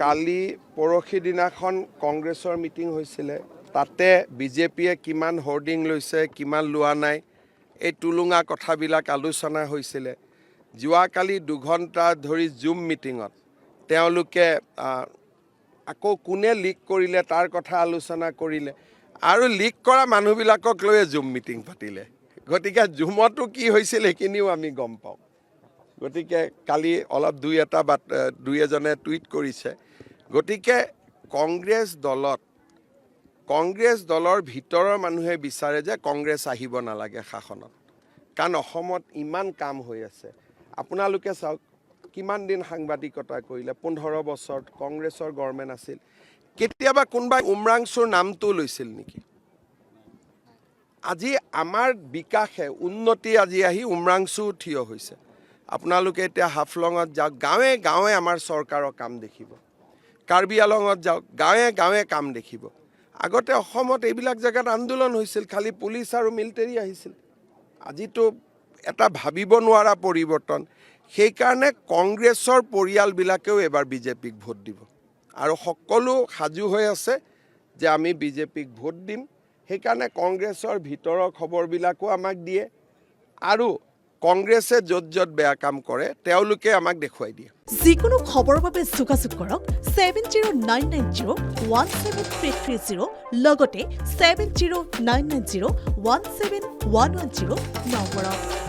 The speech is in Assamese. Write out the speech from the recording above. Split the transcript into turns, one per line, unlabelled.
কালি পৰহি দিনাখন কংগ্ৰেছৰ মিটিং হৈছিলে তাতে বিজেপিয়ে কিমান হোৰ্ডিং লৈছে কিমান লোৱা নাই এই টুলুঙা কথাবিলাক আলোচনা হৈছিলে যোৱাকালি 2 ঘণ্টা ধৰি জুম মিটিঙত তেওঁলোকে আকৌ কোনে লিক কৰিলে তাৰ কথা আলোচনা কৰিলে আৰু লিক কৰা মানুহবিলাকক লৈ জুম মিটিং পাতিলে গতিকে জুমতো কি হৈছিল সেইখিনিও আমি গম পাওঁ গতিকে কালি অলপ দুই এজনে টুইট কৰিছে গতিকে কংগ্ৰেছ দলৰ ভিতৰৰ মানুহে বিচাৰে যে কংগ্ৰেছ আহিব নালাগে শাসনত কাৰণ অসমত ইমান কাম হৈ আছে আপোনালোকে চাওক কিমান দিন সাংবাদিকতা কৰিলে 15 বছৰ কংগ্ৰেছৰ গভৰ্ণমেণ্ট আছিল কেতিয়াবা কোনবাই উমৰাংচুৰ নামটো লৈছিল নেকি আজি আমাৰ বিকাশে উন্নতি আজি আহি উমৰাংচু থিয় হৈছে আপোনালোকে এতিয়া হাফলঙত যাওক গাঁৱে গাঁৱে আমাৰ চৰকাৰৰ কাম দেখিব কাৰ্বি আলঙত যাওক গাঁৱে গাঁৱে কাম দেখিব আগতে অসমত এইবিলাক জেগাত আন্দোলন হৈছিল খালি পুলিচ আৰু মিলিটাৰী আহিছিল আজিতো এটা ভাবিব নোৱাৰা পৰিৱৰ্তন সেইকাৰণে কংগ্ৰেছৰ পৰিয়ালবিলাকেও এবাৰ বিজেপিক ভোট দিব আৰু সকলো সাজু হৈ আছে যে আমি বিজেপিক ভোট দিম সেইকাৰণে কংগ্ৰেছৰ ভিতৰৰ খবৰবিলাকো আমাক দিয়ে আৰু কংগ্ৰেছে য'ত বেয়া কাম কৰে তেওঁলোকে আমাক দেখুৱাই দিয়ে
যিকোনো খবৰৰ বাবে যোগাযোগ কৰক 7099017330 লগতে 7099017110 নম্বৰত